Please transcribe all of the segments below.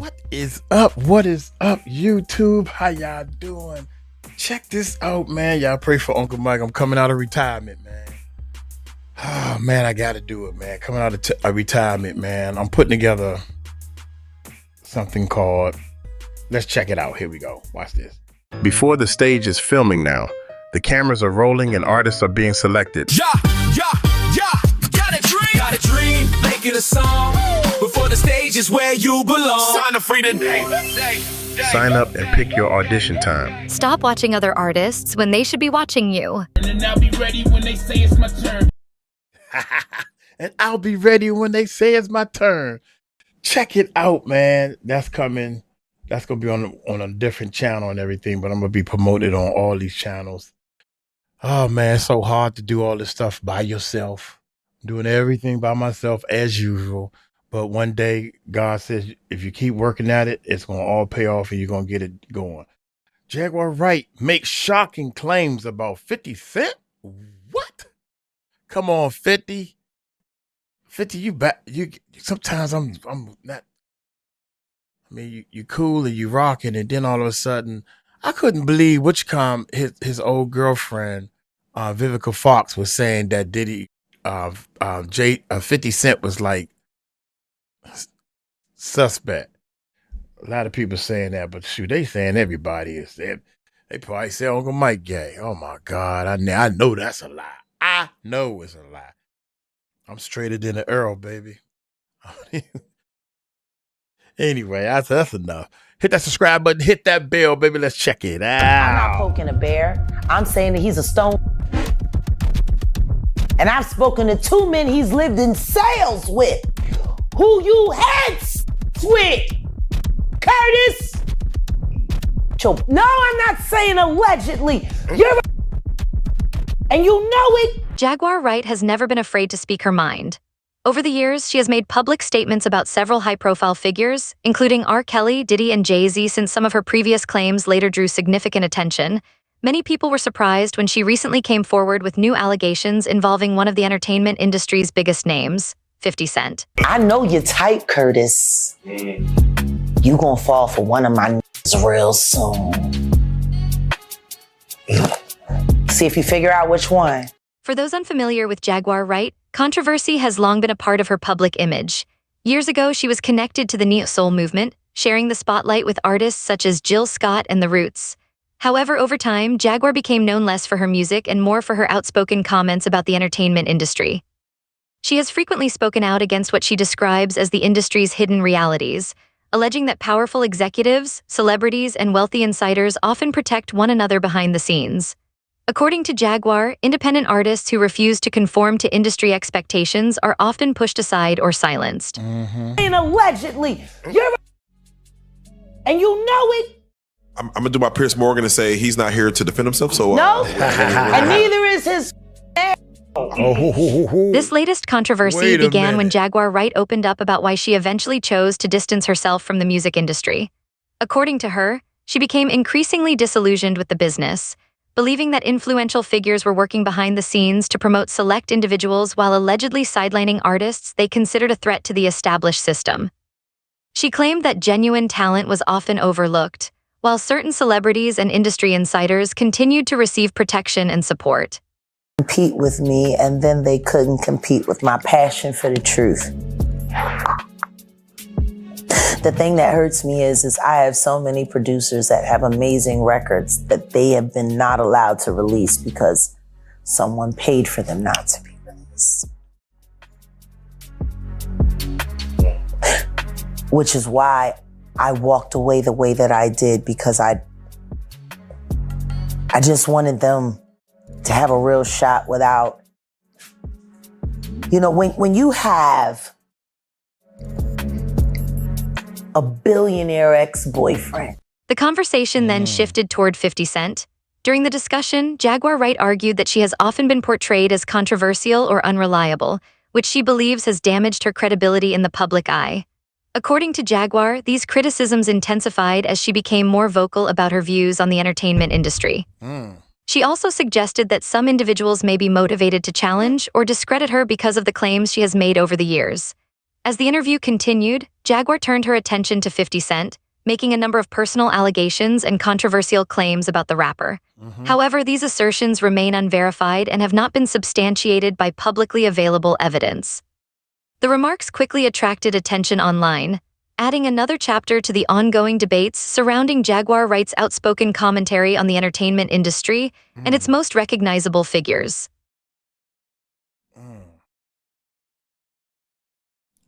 What is up? What is up, YouTube? How y'all doing? Check this out, man. Y'all pray for Uncle Mike. I'm coming out of retirement, man. Oh, man, I got to do it, man. Coming out of retirement, man. I'm putting together something called, let's check it out. Here we go. Watch this. Before the stage is filming now, the cameras are rolling and artists are being selected. Got a dream, make it a song. Before the stage is where you belong. Sign up free today. Sign up and pick your audition time. Stop watching other artists when they should be watching you. And then I'll be ready when they say it's my turn. And I'll be ready when they say it's my turn. Check it out, man. That's coming. That's going to be on a different channel and everything, but I'm going to be promoted on all these channels. Oh, man, it's so hard to do all this stuff by yourself. Doing everything by myself as usual. But one day, God says, if you keep working at it, it's going to all pay off and you're going to get it going. Jaguar Wright makes shocking claims about 50 Cent? What? Come on, 50. 50, you back. Sometimes I'm not. I mean, you cool and you rocking, and then all of a sudden, I couldn't believe his old girlfriend, Vivica Fox, was saying that Diddy, 50 Cent was like suspect. A lot of people saying that, but shoot, they saying everybody is there. They probably say Uncle Mike gay. Oh my God, I know that's a lie. I know it's a lie. I'm straighter than an Earl, baby. Anyway, that's enough. Hit that subscribe button, hit that bell, baby. Let's check it out. I'm not poking a bear. I'm saying that he's a stone. And I've spoken to two men he's lived in sales with, who you had with. Curtis. No, I'm not saying allegedly. You're and you know it. Jaguar Wright has never been afraid to speak her mind. Over the years, she has made public statements about several high-profile figures, including R. Kelly, Diddy, and Jay-Z, since some of her previous claims later drew significant attention. Many people were surprised when she recently came forward with new allegations involving one of the entertainment industry's biggest names, 50 Cent. I know your type, Curtis. You gonna fall for one of my real soon. See if you figure out which one. For those unfamiliar with Jaguar Wright, controversy has long been a part of her public image. Years ago, she was connected to the neo-soul movement, sharing the spotlight with artists such as Jill Scott and The Roots. However, over time, Jaguar became known less for her music and more for her outspoken comments about the entertainment industry. She has frequently spoken out against what she describes as the industry's hidden realities, alleging that powerful executives, celebrities, and wealthy insiders often protect one another behind the scenes. According to Jaguar, independent artists who refuse to conform to industry expectations are often pushed aside or silenced. And allegedly, and you know it. I'm gonna do my Pierce Morgan and say he's not here to defend himself. So No, and neither is his. This latest controversy began when Jaguar Wright opened up about why she eventually chose to distance herself from the music industry. According to her, she became increasingly disillusioned with the business, believing that influential figures were working behind the scenes to promote select individuals while allegedly sidelining artists they considered a threat to the established system. She claimed that genuine talent was often overlooked, while certain celebrities and industry insiders continued to receive protection and support. Compete with me, and then they couldn't compete with my passion for the truth. The thing that hurts me is I have so many producers that have amazing records that they have been not allowed to release because someone paid for them not to be released. Which is why I walked away the way that I did, because I just wanted them to have a real shot without, when you have a billionaire ex-boyfriend. The conversation then shifted toward 50 Cent. During the discussion, Jaguar Wright argued that she has often been portrayed as controversial or unreliable, which she believes has damaged her credibility in the public eye. According to Jaguar, these criticisms intensified as she became more vocal about her views on the entertainment industry. She also suggested that some individuals may be motivated to challenge or discredit her because of the claims she has made over the years. As the interview continued, Jaguar turned her attention to 50 Cent, making a number of personal allegations and controversial claims about the rapper. However, these assertions remain unverified and have not been substantiated by publicly available evidence. The remarks quickly attracted attention online, adding another chapter to the ongoing debates surrounding Jaguar Wright's outspoken commentary on the entertainment industry and its most recognizable figures.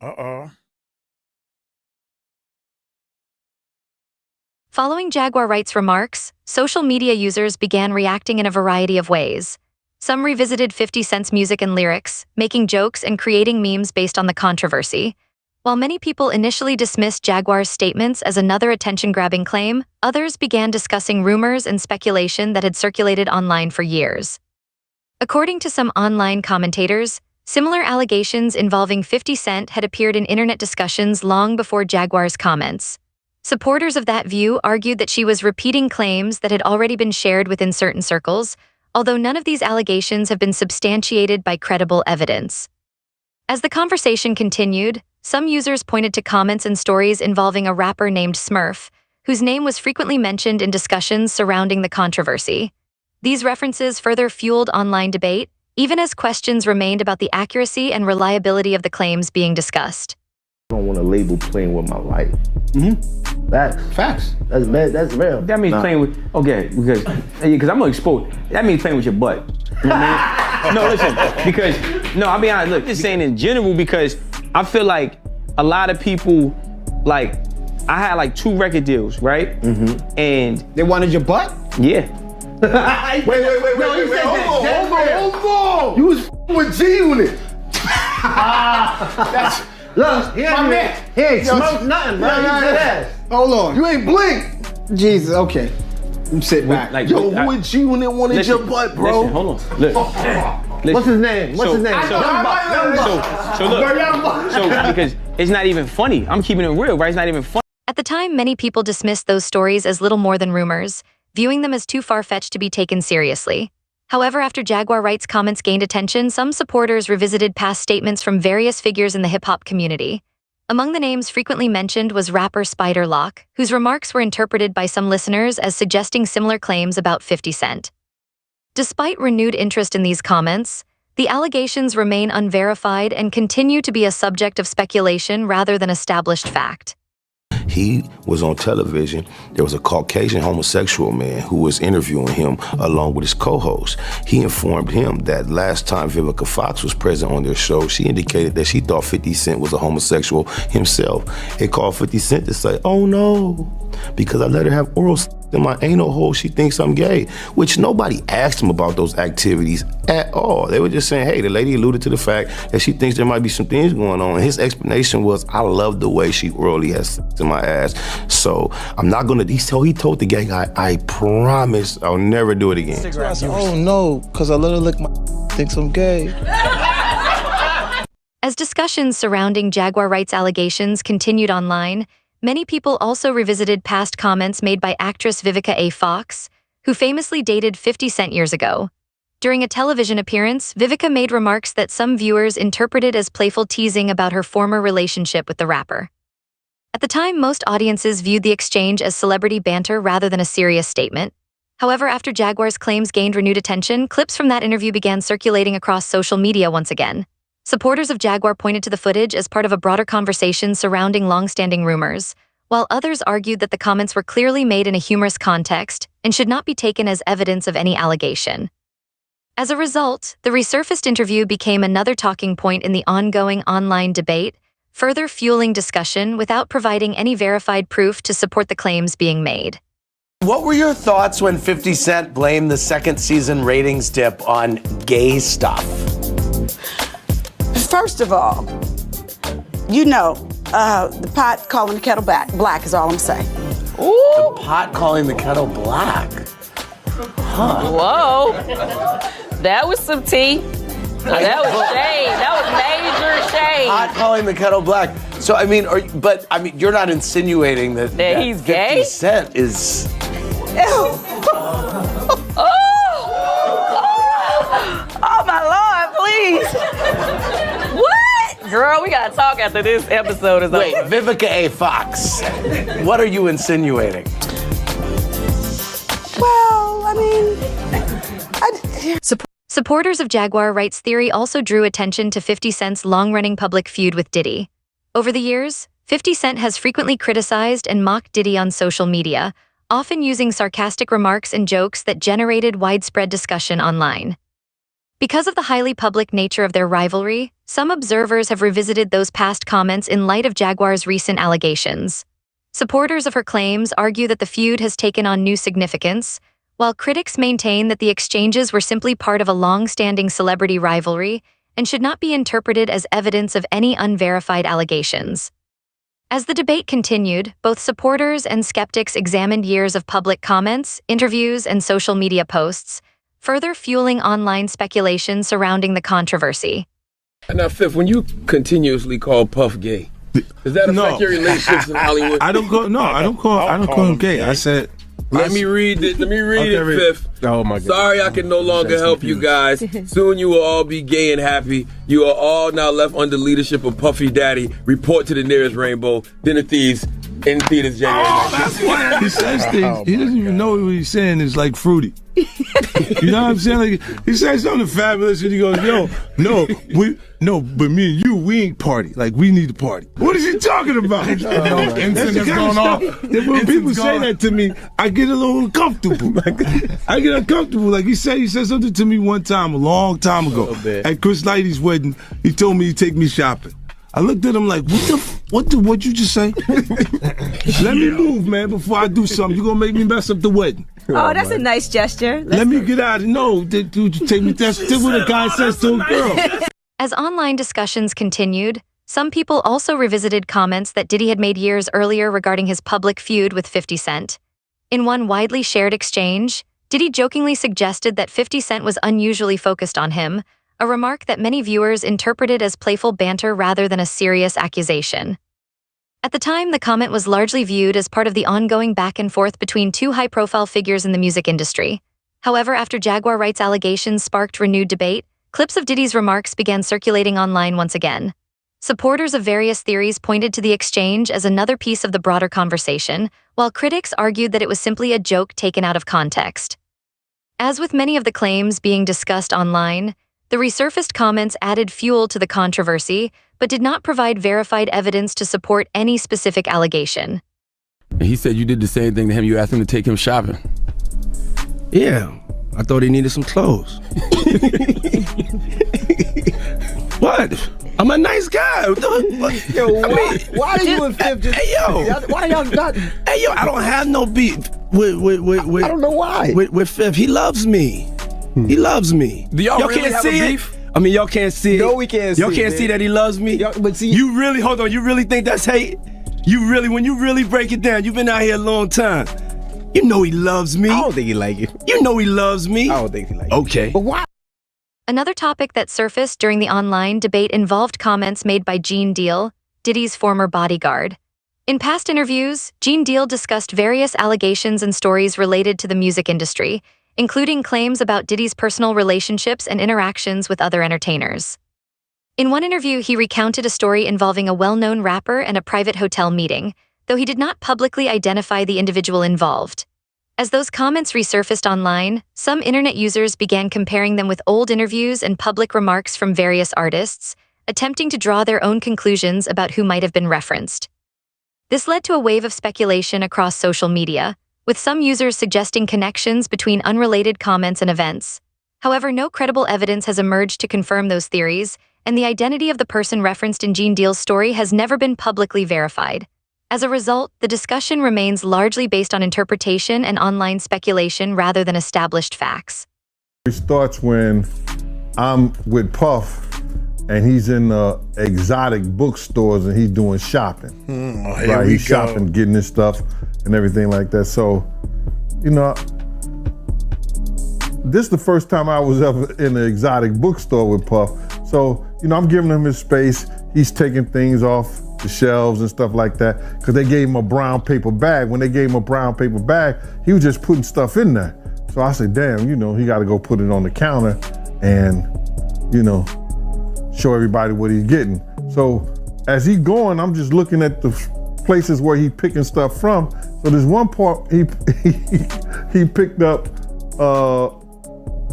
Uh-oh. Following Jaguar Wright's remarks, social media users began reacting in a variety of ways. Some revisited 50 Cent's music and lyrics, making jokes and creating memes based on the controversy. While many people initially dismissed Jaguar's statements as another attention-grabbing claim, others began discussing rumors and speculation that had circulated online for years. According to some online commentators, similar allegations involving 50 Cent had appeared in internet discussions long before Jaguar's comments. Supporters of that view argued that she was repeating claims that had already been shared within certain circles, although none of these allegations have been substantiated by credible evidence. As the conversation continued, some users pointed to comments and stories involving a rapper named Smurf, whose name was frequently mentioned in discussions surrounding the controversy. These references further fueled online debate, even as questions remained about the accuracy and reliability of the claims being discussed. I don't want a label playing with my life. Facts. That's bad. That's real. That means playing with, because I'm gonna expose. That means playing with your butt. You know what I mean? No, listen, because, I'll be honest, look, just saying in general, because I feel like a lot of people, like, I had like 2 record deals, right? And they wanted your butt? Yeah. Wait. Hold on. You was with G-Unit. That's... Look, my man. He ain't smoked nothing, bro. Hold on. You ain't blink. Jesus, okay. You sit back. Like, Yo, who with G-Unit wanted your butt, bro? Listen, hold on. Look. What's his name? So because it's not even funny. I'm keeping it real, right? It's not even funny. At the time, many people dismissed those stories as little more than rumors, viewing them as too far-fetched to be taken seriously. However, after Jaguar Wright's comments gained attention, some supporters revisited past statements from various figures in the hip-hop community. Among the names frequently mentioned was rapper Spider Lock, whose remarks were interpreted by some listeners as suggesting similar claims about 50 Cent. Despite renewed interest in these comments, the allegations remain unverified and continue to be a subject of speculation rather than established fact. He was on television. There was a Caucasian homosexual man who was interviewing him along with his co-host. He informed him that last time Vivica Fox was present on their show, she indicated that she thought 50 Cent was a homosexual himself. It called 50 Cent to say, "Oh no, because I let her have oral sex in my anal hole, she thinks I'm gay," which nobody asked him about those activities at all. They were just saying, hey, the lady alluded to the fact that she thinks there might be some things going on. And his explanation was, I love the way she orally has sex in my ass. So I'm not gonna, he told the gay guy, I promise I'll never do it again. Oh no, because I let her lick my thinks I'm gay. As discussions surrounding Jaguar Wright's allegations continued online, many people also revisited past comments made by actress Vivica A. Fox, who famously dated 50 Cent years ago. During a television appearance, Vivica made remarks that some viewers interpreted as playful teasing about her former relationship with the rapper. At the time, most audiences viewed the exchange as celebrity banter rather than a serious statement. However, after Jaguar's claims gained renewed attention, clips from that interview began circulating across social media once again. Supporters of Jaguar pointed to the footage as part of a broader conversation surrounding long-standing rumors, while others argued that the comments were clearly made in a humorous context and should not be taken as evidence of any allegation. As a result, the resurfaced interview became another talking point in the ongoing online debate, further fueling discussion without providing any verified proof to support the claims being made. What were your thoughts when 50 Cent blamed the second season ratings dip on gay stuff? First of all, the pot calling the kettle black is all I'm saying. Ooh. The pot calling the kettle black. Huh. Whoa. That was some tea. That was shade. That was major shade. Pot calling the kettle black. So, you're not insinuating that he's 50 gay? Cent is... Oh my Lord, please. What? Girl, we gotta talk after this episode is Wait, over. Vivica A. Fox, what are you insinuating? Well, I mean, Supporters of Jaguar Wright's theory also drew attention to 50 Cent's long-running public feud with Diddy. Over the years, 50 Cent has frequently criticized and mocked Diddy on social media, often using sarcastic remarks and jokes that generated widespread discussion online. Because of the highly public nature of their rivalry, some observers have revisited those past comments in light of Jaguar's recent allegations. Supporters of her claims argue that the feud has taken on new significance, while critics maintain that the exchanges were simply part of a long-standing celebrity rivalry and should not be interpreted as evidence of any unverified allegations. As the debate continued, both supporters and skeptics examined years of public comments, interviews, and social media posts, further fueling online speculation surrounding the controversy. Now, Fifth, when you continuously call Puff gay, does that affect your relationships in Hollywood? I don't call him gay. I said, Let me read it, Fifth. Oh my God. Sorry I can no longer help you guys. Soon you will all be gay and happy. You are all now left under leadership of Puffy Daddy. Report to the nearest rainbow. Dinner Thieves in theaters January 9th. He says things. He doesn't even know what he's saying is like fruity. You know what I'm saying? Like, he says something fabulous and he goes, yo, but me and you, we ain't party. Like, we need to party. What is he talking about? That's going on. When people say that to me, I get a little uncomfortable. I get uncomfortable. Like he said something to me one time, a long time ago, at Chris Lighty's wedding. He told me he'd take me shopping. I looked at him like, what'd you just say? Let me move, man, before I do something. You're gonna make me mess up the wedding. Oh, that's a nice gesture. Let me get out of no, dude, take me. That's what a guy says to a girl. As online discussions continued, some people also revisited comments that Diddy had made years earlier regarding his public feud with 50 Cent. In one widely shared exchange, Diddy jokingly suggested that 50 Cent was unusually focused on him, a remark that many viewers interpreted as playful banter rather than a serious accusation. At the time, the comment was largely viewed as part of the ongoing back and forth between two high-profile figures in the music industry. However, after Jaguar Wright's allegations sparked renewed debate, clips of Diddy's remarks began circulating online once again. Supporters of various theories pointed to the exchange as another piece of the broader conversation, while critics argued that it was simply a joke taken out of context. As with many of the claims being discussed online, the resurfaced comments added fuel to the controversy, but did not provide verified evidence to support any specific allegation. He said you did the same thing to him. You asked him to take him shopping. Yeah, I thought he needed some clothes. What? I'm a nice guy. Yo, why are you and Fifth just... Hey, yo. Why y'all not... Hey, yo, I don't have no beef with I don't know why. With Fifth. He loves me. He loves me. Do y'all really can't have see a it? beef? I mean, y'all can't see it. No, we can't see it. Y'all can't see that he loves me? But see... You really, hold on, you really think that's hate? When you really break it down, you've been out here a long time. You know he loves me. I don't think he like you. You know he loves me. I don't think he like you. Okay. But why? Another topic that surfaced during the online debate involved comments made by Gene Deal, Diddy's former bodyguard. In past interviews, Gene Deal discussed various allegations and stories related to the music industry, including claims about Diddy's personal relationships and interactions with other entertainers. In one interview, he recounted a story involving a well-known rapper and a private hotel meeting, though he did not publicly identify the individual involved. As those comments resurfaced online, some internet users began comparing them with old interviews and public remarks from various artists, attempting to draw their own conclusions about who might have been referenced. This led to a wave of speculation across social media, with some users suggesting connections between unrelated comments and events. However, no credible evidence has emerged to confirm those theories, and the identity of the person referenced in Gene Deal's story has never been publicly verified. As a result, the discussion remains largely based on interpretation and online speculation rather than established facts. It starts when I'm with Puff and he's in exotic bookstores and he's doing shopping. Right, he's shopping, getting his stuff and everything like that. So, you know, this is the first time I was ever in an exotic bookstore with Puff. So, you know, I'm giving him his space. He's taking things off the shelves and stuff like that, because they gave him a brown paper bag. When they gave him a brown paper bag, he was just putting stuff in there. So I said, damn, you know, he got to go put it on the counter and, you know, show everybody what he's getting. So as he going, I'm just looking at the places where he picking stuff from. So there's one part he picked up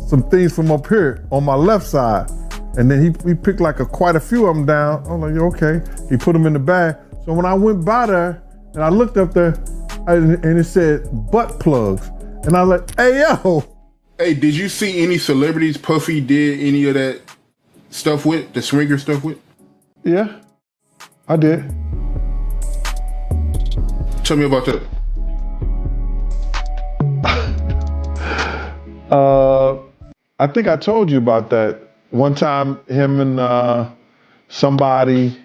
some things from up here on my left side. And then he picked like quite a few of them down. I'm like, okay. He put them in the bag. So when I went by there and I looked up there and it said butt plugs. And I was like, hey, yo. Hey, did you see any celebrities Puffy did any of that stuff with, the swinger stuff with? Yeah, I did. Tell me about that. I think I told you about that. One time, him and somebody,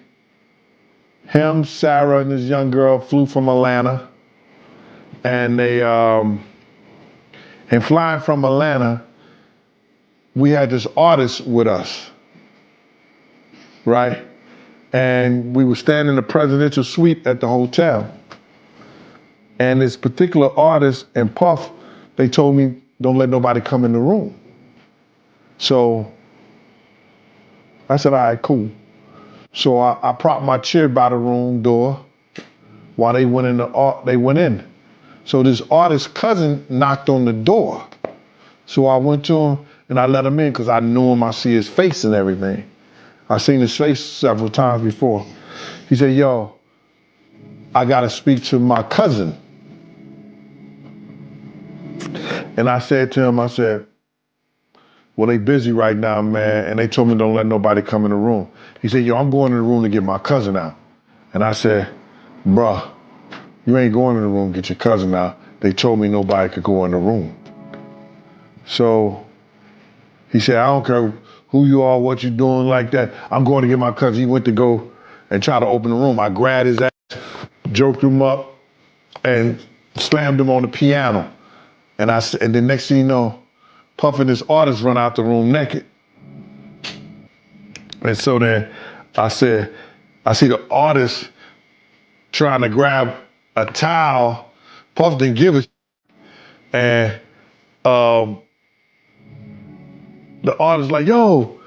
him, Sarah, and this young girl flew from Atlanta. And they, and flying from Atlanta, we had this artist with us, right? And we were staying in the presidential suite at the hotel. And this particular artist and Puff, they told me, don't let nobody come in the room. So I said, all right, cool. So I propped my chair by the room door while they went in. So this artist's cousin knocked on the door. So I went to him and I let him in because I knew him, I see his face and everything. I seen his face several times before. He said, yo, I gotta speak to my cousin. And I said to him, I said, well, they busy right now, man. And they told me don't let nobody come in the room. He said, yo, I'm going in the room to get my cousin out. And I said, bruh, you ain't going in the room to get your cousin out. They told me nobody could go in the room. So he said, I don't care who you are, what you doing like that. I'm going to get my cousin. He went to go and try to open the room. I grabbed his ass, joked him up, and slammed him on the piano. And then next thing you know, Puff and this artist run out the room naked. And so then I see the artist trying to grab a towel. Puff didn't give a shit. And the artist like, yo,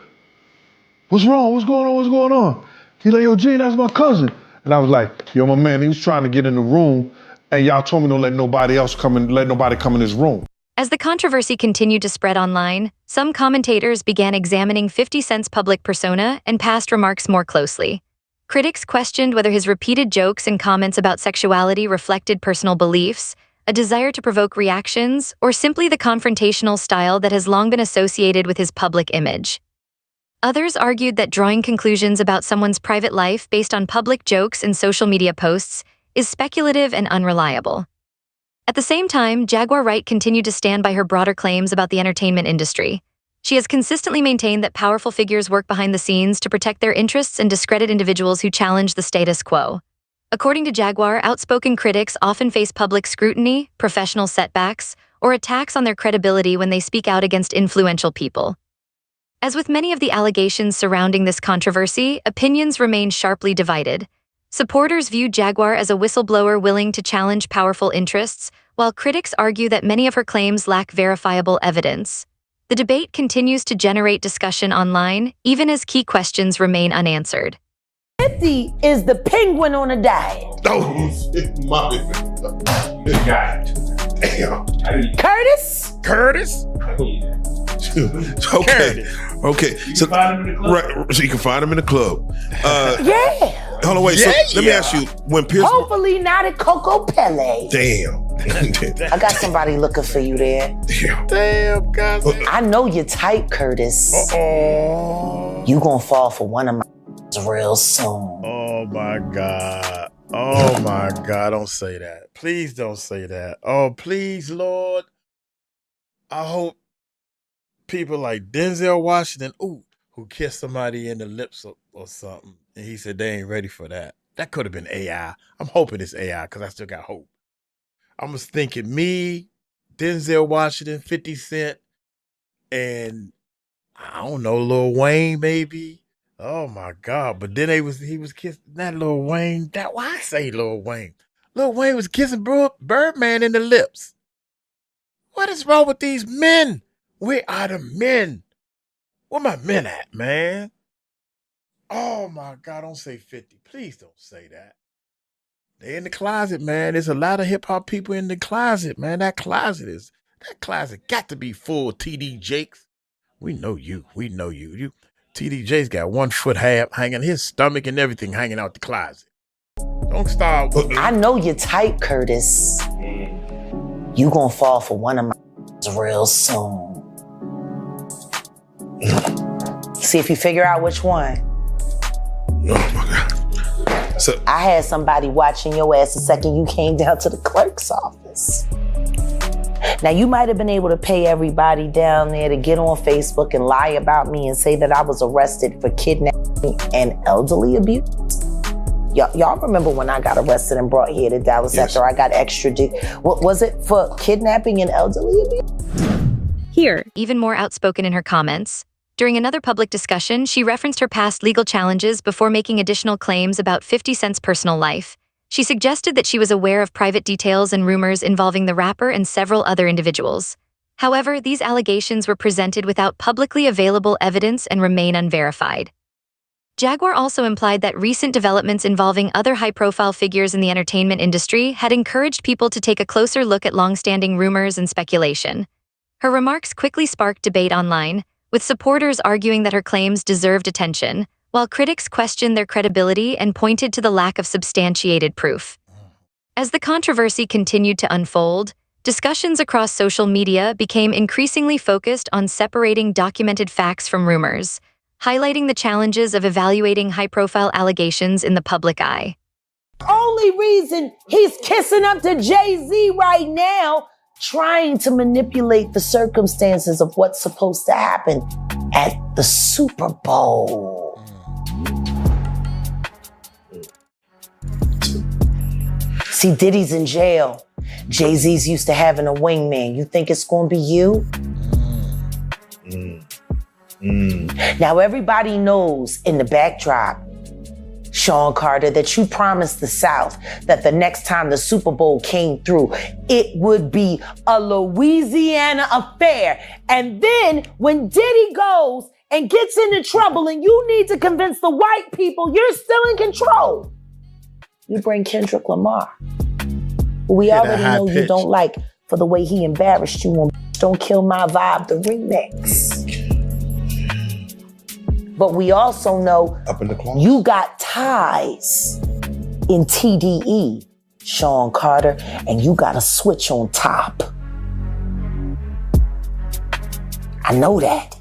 what's wrong? What's going on? What's going on? He's like, yo, Gene, that's my cousin. And I was like, yo, my man, he was trying to get in the room and y'all told me don't let nobody come in this room. As the controversy continued to spread online, some commentators began examining 50 Cent's public persona and past remarks more closely. Critics questioned whether his repeated jokes and comments about sexuality reflected personal beliefs, a desire to provoke reactions, or simply the confrontational style that has long been associated with his public image. Others argued that drawing conclusions about someone's private life based on public jokes and social media posts is speculative and unreliable. At the same time, Jaguar Wright continued to stand by her broader claims about the entertainment industry. She has consistently maintained that powerful figures work behind the scenes to protect their interests and discredit individuals who challenge the status quo. According to Jaguar, outspoken critics often face public scrutiny, professional setbacks, or attacks on their credibility when they speak out against influential people. As with many of the allegations surrounding this controversy, opinions remain sharply divided. Supporters view Jaguar as a whistleblower willing to challenge powerful interests, while critics argue that many of her claims lack verifiable evidence. The debate continues to generate discussion online, even as key questions remain unanswered. 50 is the penguin on a diet. Oh, my God. Damn. Curtis? Curtis? Okay. Okay. So, right, so you can find him in the club. Yeah. Hold on, wait. So let me ask you, when Pierce... Hopefully not at Coco Pele. Damn. I got somebody looking for you there. Damn, guys. I know you're tight, Curtis. You gonna fall for one of my real soon. Oh my God. Oh my God. Don't say that. Please don't say that. Oh, please, Lord. I hope people like Denzel Washington, who kissed somebody in the lips or something, and he said they ain't ready for that. That could have been AI. I'm hoping it's AI because I still got hope. I was thinking me, Denzel Washington, 50 Cent, and I don't know, Lil Wayne maybe. Oh my God! But then he was kissing that Lil Wayne. Why I say Lil Wayne? Lil Wayne was kissing Birdman in the lips. What is wrong with these men? Where are the men? Where my men at, man? Oh my God, don't say 50. Please don't say that. They in the closet, man. There's a lot of hip hop people in the closet, man. That closet got to be full. TD Jakes. We know you. We know you. TD Jakes got 1 foot half hanging, his stomach and everything hanging out the closet. Don't start. I know you're tight, Curtis. You gonna fall for one of my real soon. See if you figure out which one. Oh my God. So I had somebody watching your ass the second you came down to the clerk's office. Now, you might have been able to pay everybody down there to get on Facebook and lie about me and say that I was arrested for kidnapping and elderly abuse. Y'all remember when I got arrested and brought here to Dallas after I got extradited? What was it, for kidnapping and elderly abuse? Here, even more outspoken in her comments. During another public discussion, she referenced her past legal challenges before making additional claims about 50 Cent's personal life. She suggested that she was aware of private details and rumors involving the rapper and several other individuals. However, these allegations were presented without publicly available evidence and remain unverified. Jaguar also implied that recent developments involving other high-profile figures in the entertainment industry had encouraged people to take a closer look at long-standing rumors and speculation. Her remarks quickly sparked debate online, with supporters arguing that her claims deserved attention, while critics questioned their credibility and pointed to the lack of substantiated proof. As the controversy continued to unfold, discussions across social media became increasingly focused on separating documented facts from rumors, highlighting the challenges of evaluating high-profile allegations in the public eye. Only reason he's kissing up to Jay-Z right now, trying to manipulate the circumstances of what's supposed to happen at the Super Bowl. See, Diddy's in jail. Jay-Z's used to having a wingman. You think it's gonna be you? Now everybody knows in the backdrop, Sean Carter, that you promised the South that the next time the Super Bowl came through, it would be a Louisiana affair. And then when Diddy goes and gets into trouble and you need to convince the white people you're still in control, you bring Kendrick Lamar, who we already know you don't like for the way he embarrassed you on Don't Kill My Vibe, the remix. But we also know you got ties in TDE, Sean Carter, and you got a switch on top. I know that.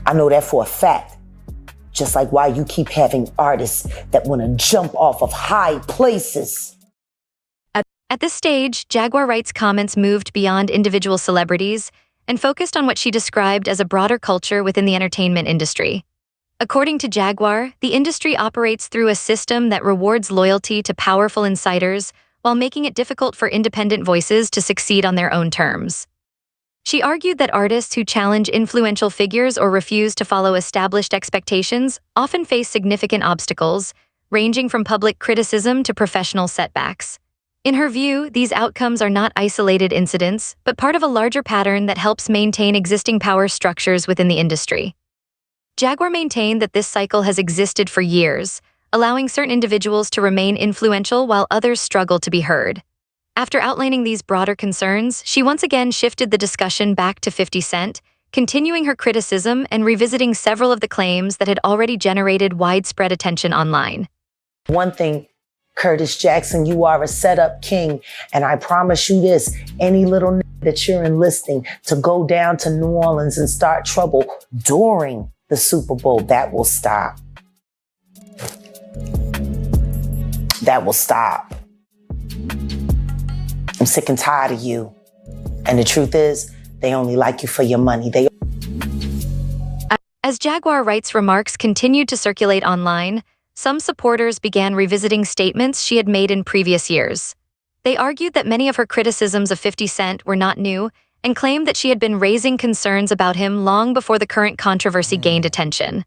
I know that for a fact. Just like why you keep having artists that want to jump off of high places. At this stage, Jaguar Wright's comments moved beyond individual celebrities and focused on what she described as a broader culture within the entertainment industry. According to Jaguar, the industry operates through a system that rewards loyalty to powerful insiders while making it difficult for independent voices to succeed on their own terms. She argued that artists who challenge influential figures or refuse to follow established expectations often face significant obstacles, ranging from public criticism to professional setbacks. In her view, these outcomes are not isolated incidents, but part of a larger pattern that helps maintain existing power structures within the industry. Jaguar maintained that this cycle has existed for years, allowing certain individuals to remain influential while others struggle to be heard. After outlining these broader concerns, she once again shifted the discussion back to 50 Cent, continuing her criticism and revisiting several of the claims that had already generated widespread attention online. One thing, Curtis Jackson, you are a setup king, and I promise you this, any little that you're enlisting to go down to New Orleans and start trouble during the Super Bowl, that will stop. That will stop. I'm sick and tired of you. And the truth is, they only like you for your money. As Jaguar Wright's remarks continued to circulate online, some supporters began revisiting statements she had made in previous years. They argued that many of her criticisms of 50 Cent were not new and claimed that she had been raising concerns about him long before the current controversy gained attention.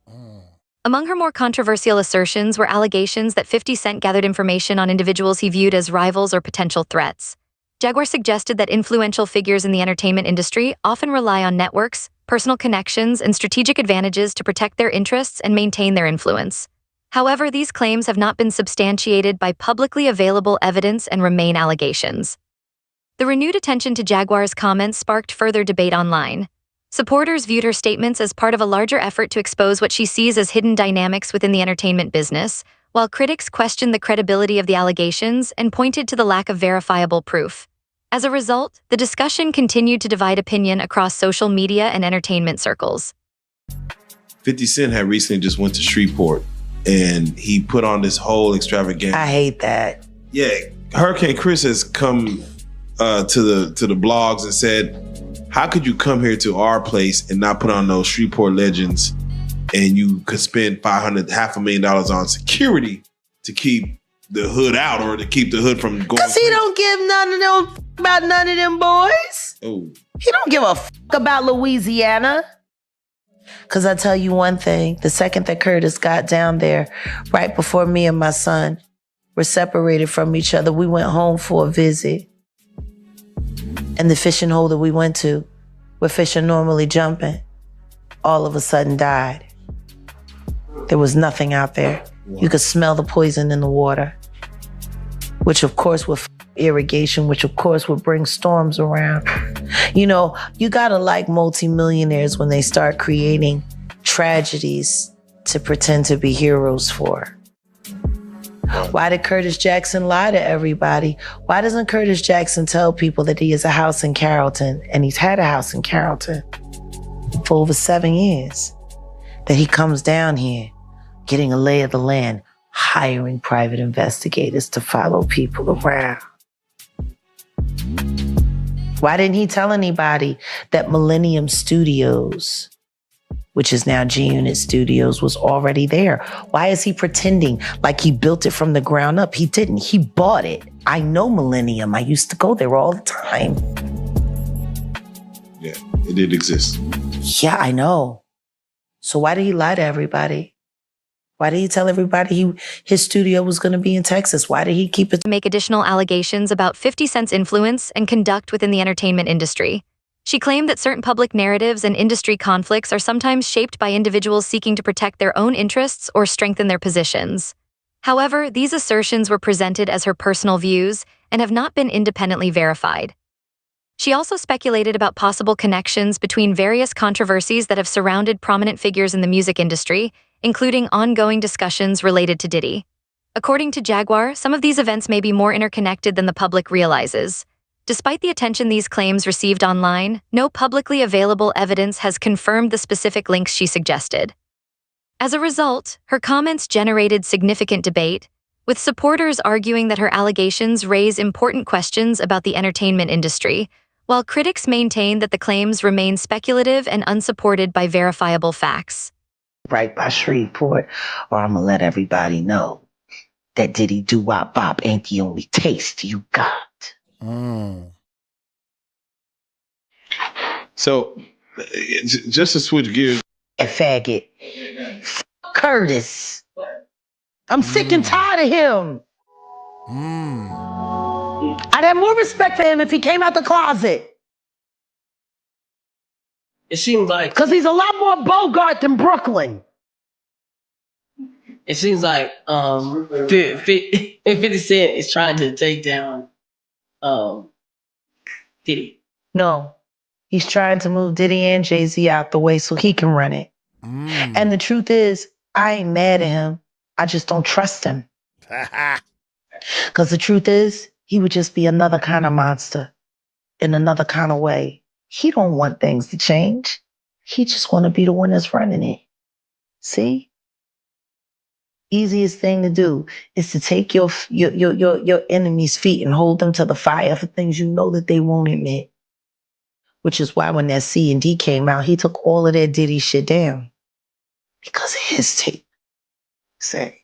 Among her more controversial assertions were allegations that 50 Cent gathered information on individuals he viewed as rivals or potential threats. Jaguar suggested that influential figures in the entertainment industry often rely on networks, personal connections, and strategic advantages to protect their interests and maintain their influence. However, these claims have not been substantiated by publicly available evidence and remain allegations. The renewed attention to Jaguar's comments sparked further debate online. Supporters viewed her statements as part of a larger effort to expose what she sees as hidden dynamics within the entertainment business, while critics questioned the credibility of the allegations and pointed to the lack of verifiable proof. As a result, the discussion continued to divide opinion across social media and entertainment circles. 50 Cent had recently just went to Shreveport and he put on this whole extravaganza. I hate that. Yeah, Hurricane Chris has come to the blogs and said, how could you come here to our place and not put on those Shreveport legends, and you could spend $500,000 on security to keep the hood out, or to keep the hood from going? Cause he don't give none of them about none of them boys. Oh. He don't give a about Louisiana. Cause I tell you one thing, the second that Curtis got down there, right before me and my son were separated from each other, we went home for a visit. And the fishing hole that we went to, where fish are normally jumping, all of a sudden died. There was nothing out there. Wow. You could smell the poison in the water, which of course would irrigation, which of course would bring storms around. You know, you gotta like multimillionaires when they start creating tragedies to pretend to be heroes for. Why did Curtis Jackson lie to everybody? Why doesn't Curtis Jackson tell people that he has a house in Carrollton, and he's had a house in Carrollton for over 7 years? That he comes down here, getting a lay of the land, hiring private investigators to follow people around. Why didn't he tell anybody that Millennium Studios, which is now G-Unit Studios, was already there? Why is he pretending like he built it from the ground up? He didn't. He bought it. I know Millennium. I used to go there all the time. Yeah, it did exist. Yeah, I know. So why did he lie to everybody? Why did he tell everybody his studio was going to be in Texas? Why did he keep it? Make additional allegations about 50 Cent's influence and conduct within the entertainment industry. She claimed that certain public narratives and industry conflicts are sometimes shaped by individuals seeking to protect their own interests or strengthen their positions. However, these assertions were presented as her personal views and have not been independently verified. She also speculated about possible connections between various controversies that have surrounded prominent figures in the music industry, including ongoing discussions related to Diddy. According to Jaguar, some of these events may be more interconnected than the public realizes. Despite the attention these claims received online, no publicly available evidence has confirmed the specific links she suggested. As a result, her comments generated significant debate, with supporters arguing that her allegations raise important questions about the entertainment industry, while critics maintain that the claims remain speculative and unsupported by verifiable facts. Right by Shreveport, or I'm gonna let everybody know that Diddy Doo-Wop Bop ain't the only taste you got. So, just to switch gears. A faggot. Curtis. I'm sick and tired of him. I'd have more respect for him if he came out the closet. It seems like... Because he's a lot more Bogart than Brooklyn. It seems like 50 Cent is trying to take down Diddy. No. He's trying to move Diddy and Jay-Z out the way so he can run it. And the truth is, I ain't mad at him. I just don't trust him. Because the truth is, he would just be another kind of monster in another kind of way. He don't want things to change. He just want to be the one that's running it. See? Easiest thing to do is to take your enemy's feet and hold them to the fire for things you know that they won't admit. Which is why when that C&D came out, he took all of that Diddy shit down. Because of his tape. Say.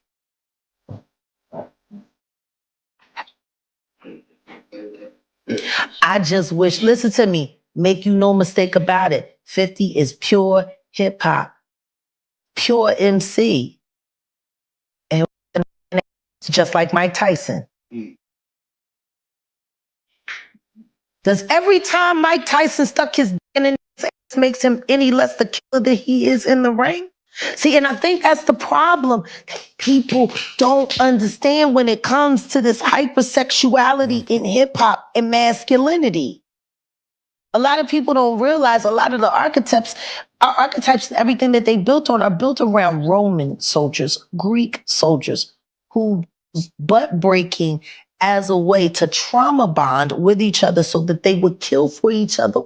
I just wish, listen to me, make you no mistake about it. 50 is pure hip hop, pure MC. And it's just like Mike Tyson. Does every time Mike Tyson stuck his dick in his ass, makes him any less the killer that he is in the ring. See, and I think that's the problem. People don't understand when it comes to this hypersexuality in hip hop and masculinity. A lot of people don't realize a lot of the archetypes, everything that they built on are built around Roman soldiers, Greek soldiers who butt breaking as a way to trauma bond with each other so that they would kill for each other.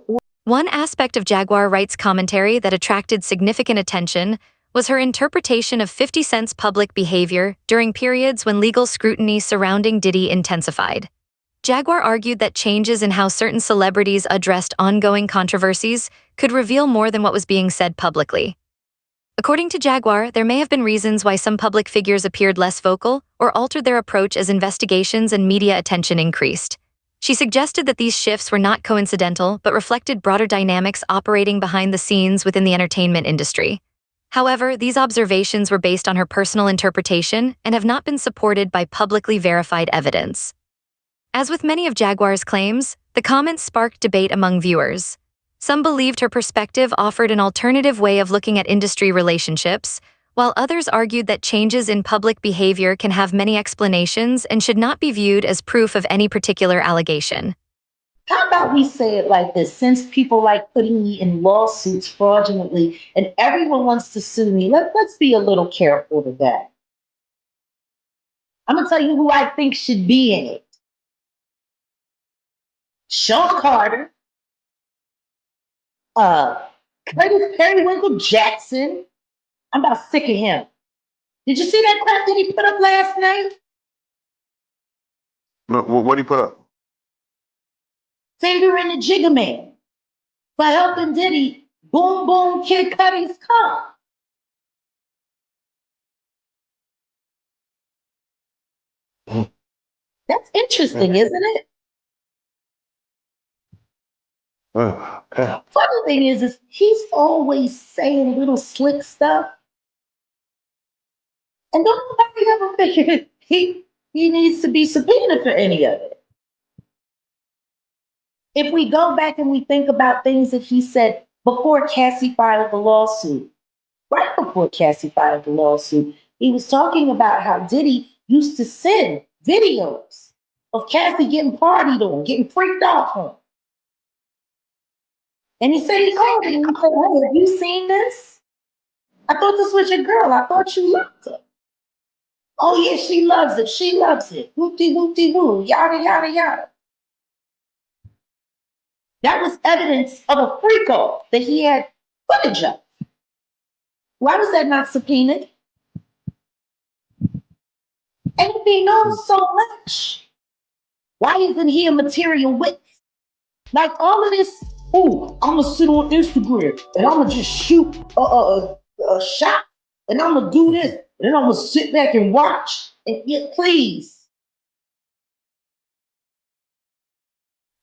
One aspect of Jaguar Wright's commentary that attracted significant attention was her interpretation of 50 Cent's public behavior during periods when legal scrutiny surrounding Diddy intensified. Jaguar argued that changes in how certain celebrities addressed ongoing controversies could reveal more than what was being said publicly. According to Jaguar, there may have been reasons why some public figures appeared less vocal or altered their approach as investigations and media attention increased. She suggested that these shifts were not coincidental but reflected broader dynamics operating behind the scenes within the entertainment industry. However, these observations were based on her personal interpretation and have not been supported by publicly verified evidence. As with many of Jaguar's claims, the comments sparked debate among viewers. Some believed her perspective offered an alternative way of looking at industry relationships, while others argued that changes in public behavior can have many explanations and should not be viewed as proof of any particular allegation. How about we say it like this? Since people like putting me in lawsuits fraudulently and everyone wants to sue me, let's be a little careful with that. I'm going to tell you who I think should be in it. Sean Carter, Periwinkle Jackson. I'm about sick of him. Did you see that crap that he put up last night? No, what did he put up? Finger in the Jigga Man for helping Diddy boom boom Kid Cudi's car. That's interesting, isn't it? Funny thing is he's always saying little slick stuff. And don't nobody ever figure he needs to be subpoenaed for any of it. If we go back and we think about things that he said before Cassie filed the lawsuit, right before Cassie filed the lawsuit, he was talking about how Diddy used to send videos of Cassie getting partied on, getting freaked off on. And he said he called me and he said, hey, have you seen this? I thought this was your girl. I thought you loved her. Oh, yeah, she loves it. She loves it. Whoop-de-whoop-de-woo, yada, yada, yada. That was evidence of a freak-off that he had footage of. Why was that not subpoenaed? And if he knows so much, why isn't he a material witness? Like all of this, oh, I'm gonna sit on Instagram and I'm gonna just shoot a shot and I'm gonna do this and then I'm gonna sit back and watch. And yeah, please.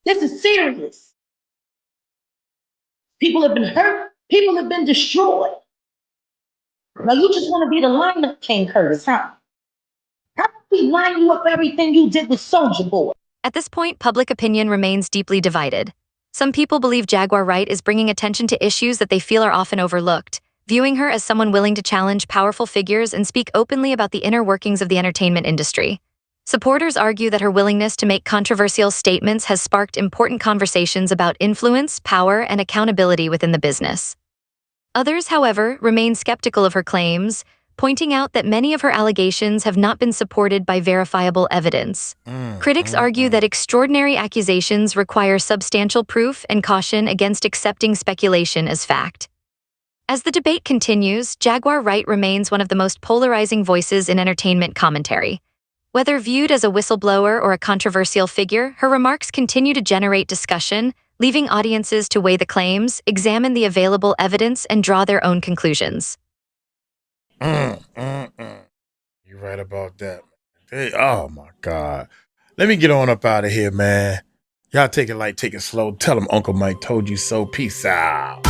This is serious. People have been hurt. People have been destroyed. Now you just want to be the lineup King Curtis, huh? How about we line you up everything you did with Soulja Boy? At this point, public opinion remains deeply divided. Some people believe Jaguar Wright is bringing attention to issues that they feel are often overlooked, viewing her as someone willing to challenge powerful figures and speak openly about the inner workings of the entertainment industry. Supporters argue that her willingness to make controversial statements has sparked important conversations about influence, power, and accountability within the business. Others, however, remain skeptical of her claims, pointing out that many of her allegations have not been supported by verifiable evidence. Critics argue that extraordinary accusations require substantial proof and caution against accepting speculation as fact. As the debate continues, Jaguar Wright remains one of the most polarizing voices in entertainment commentary. Whether viewed as a whistleblower or a controversial figure, her remarks continue to generate discussion, leaving audiences to weigh the claims, examine the available evidence, and draw their own conclusions. You're right about that. Hey, oh my God. Let me get on up out of here, man. Y'all take it light, take it slow. Tell them Uncle Mike told you so. Peace out.